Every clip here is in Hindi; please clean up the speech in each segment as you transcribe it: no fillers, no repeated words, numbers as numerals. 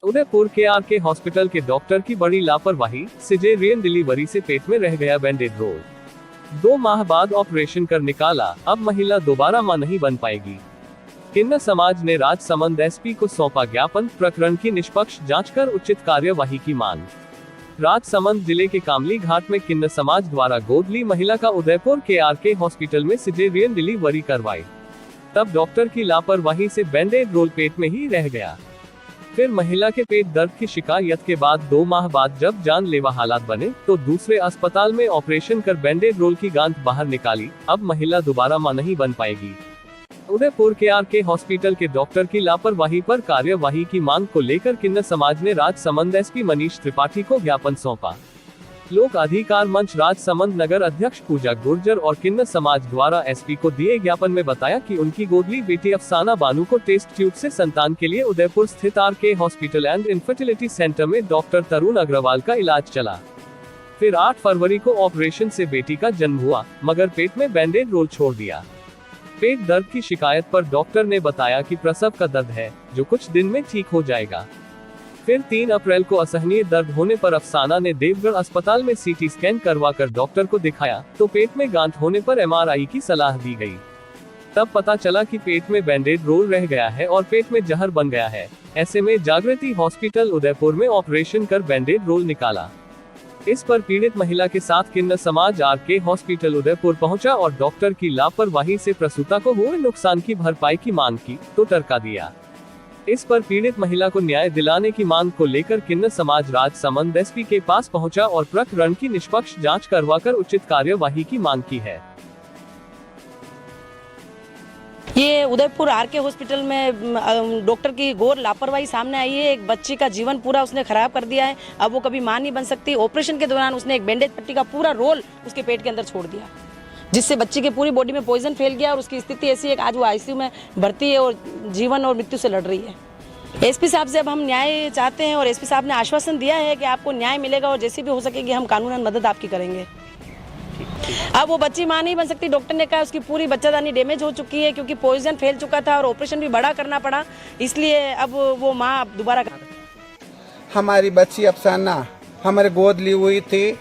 उदयपुर के आरके हॉस्पिटल के डॉक्टर की बड़ी लापरवाही, सिजेरियन डिलीवरी से पेट में रह गया बैंडेड रोल। 2 माह बाद ऑपरेशन कर निकाला, अब महिला दोबारा मां नहीं बन पाएगी। किन्नर समाज ने राजसमंद एसपी को सौंपा ज्ञापन, प्रकरण की निष्पक्ष जांच कर उचित कार्यवाही की मांग। राजसमंद जिले के कामली घाट में किन्नर समाज द्वारा गोद ली महिला का उदयपुर के आरके हॉस्पिटल में सिजेरियन डिलीवरी करवाई, तब डॉक्टर की लापरवाही से बैंडेड रोल पेट में ही रह गया। फिर महिला के पेट दर्द की शिकायत के बाद 2 माह बाद जब जानलेवा हालात बने तो दूसरे अस्पताल में ऑपरेशन कर बैंडेड रोल की गांठ बाहर निकाली, अब महिला दोबारा मां नहीं बन पाएगी। उदयपुर के आरके हॉस्पिटल के डॉक्टर की लापरवाही पर कार्यवाही की मांग को लेकर किन्नर समाज ने राजसमंद एसपी मनीष त्रिपाठी को ज्ञापन सौंपा। लोक अधिकार मंच राजसमंद नगर अध्यक्ष पूजा गुर्जर और किन्नर समाज द्वारा एसपी को दिए ज्ञापन में बताया कि उनकी गोदली बेटी अफसाना बानू को टेस्ट ट्यूब से संतान के लिए उदयपुर स्थित RK hospital and infertility centre में डॉक्टर तरुण अग्रवाल का इलाज चला। फिर 8 फरवरी को ऑपरेशन से बेटी का जन्म हुआ, मगर पेट में बैंडेड रोल छोड़ दिया। पेट दर्द की शिकायत पर डॉक्टर ने बताया कि प्रसव का दर्द है, जो कुछ दिन में ठीक हो जाएगा। फिर 3 अप्रैल को असहनीय दर्द होने पर अफसाना ने देवगढ़ अस्पताल में सीटी स्कैन करवाकर डॉक्टर को दिखाया, तो पेट में गांठ होने पर एमआरआई की सलाह दी गई। तब पता चला कि पेट में बैंडेड रोल रह गया है और पेट में जहर बन गया है। ऐसे में जागृति हॉस्पिटल उदयपुर में ऑपरेशन कर बैंडेड रोल निकाला। इस पर पीड़ित महिला के साथ किन्नर समाज आरके हॉस्पिटल उदयपुर पहुंचा और डॉक्टर की लापरवाही से प्रसूता को हुए नुकसान की भरपाई की मांग की, तो टरका दिया। इस पर पीड़ित महिला को न्याय दिलाने की मांग को लेकर किन्नर समाज राजसमंद एसपी के पास पहुंचा और प्रकरण की निष्पक्ष जांच करवाकर उचित कार्यवाही की मांग की है। ये उदयपुर आरके हॉस्पिटल में डॉक्टर की घोर लापरवाही सामने आई है। एक बच्ची का जीवन पूरा उसने खराब कर दिया है। अब वो कभी मां नहीं बन सकती। ऑपरेशन के दौरान उसने एक बैंडेज पट्टी का पूरा रोल उसके पेट के अंदर छोड़ दिया, जिससे बच्ची की पूरी बॉडी में पॉइजन फैल गया और उसकी स्थिति ऐसी है कि आज वो आईसीयू में भर्ती है और जीवन और मृत्यु से लड़ रही है। एसपी साहब से अब हम न्याय चाहते हैं और एसपी साहब ने आश्वासन दिया है कि आपको न्याय मिलेगा और जैसी भी हो सकेगी हम कानूनन मदद आपकी करेंगे। अब वो बच्ची मां नहीं बन सकती। डॉक्टर ने कहा उसकी पूरी बच्चादानी डैमेज हो चुकी है क्योंकि पॉइजन फैल चुका था और ऑपरेशन भी बड़ा करना पड़ा, इसलिए अब वो मां दोबारा। हमारी बच्ची अफसाना हमारे गोद ली हुई थी,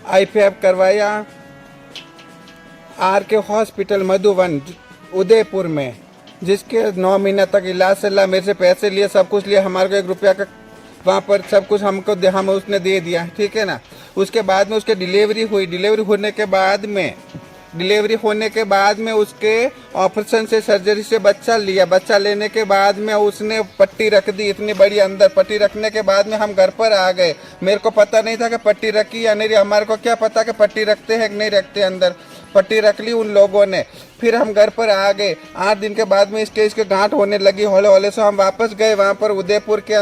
आईवीएफ करवाया आरके हॉस्पिटल मधुबन उदयपुर में, जिसके 9 महीने तक इलाज चला। मेरे से पैसे लिए, सब कुछ लिए, हमारे को 1 रुपया का वहाँ पर सब कुछ हमको हम उसने दे दिया, ठीक है ना। उसके बाद में उसके डिलीवरी हुई। डिलीवरी होने के बाद में उसके ऑपरेशन से, सर्जरी से बच्चा लिया। बच्चा लेने के बाद में उसने पट्टी रख दी इतनी बड़ी अंदर। पट्टी रखने के बाद में हम घर पर आ गए। मेरे को पता नहीं था कि पट्टी रखी या नहीं। हमारे को क्या पता कि पट्टी रखते हैं कि नहीं रखते। अंदर पट्टी रख ली उन लोगों ने। फिर हम घर पर आ गए। 8 दिन के बाद में इसके गांठ होने लगी हौले हौले से। हम वापस गए वहाँ पर उदयपुर के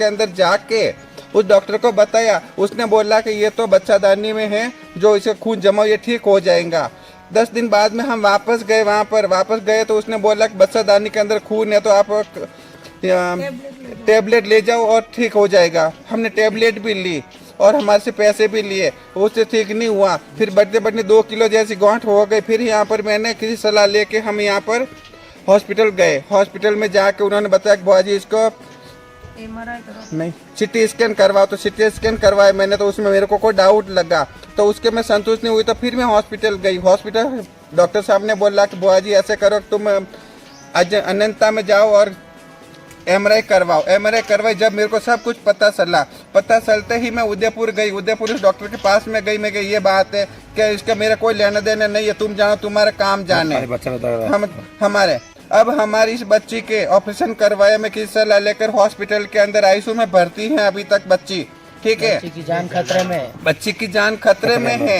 अंदर जाके उस डॉक्टर को बताया। उसने बोला कि ये तो बच्चादानी में है, जो इसे खून जमा ये ठीक हो जाएगा। 10 दिन बाद में हम वापस गए वहाँ पर। वापस गए तो उसने बोला कि बच्चादानी के अंदर खून है, तो आप टेबलेट ले जाओ और ठीक हो जाएगा। हमने टेबलेट भी ली और हमारे से पैसे भी लिए, उससे ठीक नहीं हुआ। फिर बढ़ते बढ़ते 2 किलो जैसी गांठ हो गई। फिर यहाँ पर मैंने किसी सलाह लेके हम यहाँ पर हॉस्पिटल गए। हॉस्पिटल में जाके उन्होंने बताया कि बुआ जी इसको नहीं सिटी स्कैन करवाओ, तो सिटी स्कैन करवाए मैंने। तो उसमें मेरे को कोई डाउट लगा, तो उसके मैं संतुष्ट नहीं हुई, तो फिर मैं हॉस्पिटल गई। हॉस्पिटल डॉक्टर साहब ने बोला कि बुआ जी ऐसे करो, तुम अनंता में जाओ और एमआरआई करवाओ। एमआरआई करवाई। जब मेरे को सब कुछ पता चलते ही मैं उदयपुर गई। उदयपुर उस डॉक्टर के पास में गई। मैं कही ये बात है कि इसका मेरा कोई लेना देना नहीं है, तुम जानो, तुम्हारा काम जाने हमारे। अब हमारी इस बच्ची के ऑपरेशन करवाया। मैं किसी सलाह लेकर हॉस्पिटल के अंदर आईसीयू में भर्ती है अभी तक बच्ची, ठीक है। बच्ची की जान खतरे में है।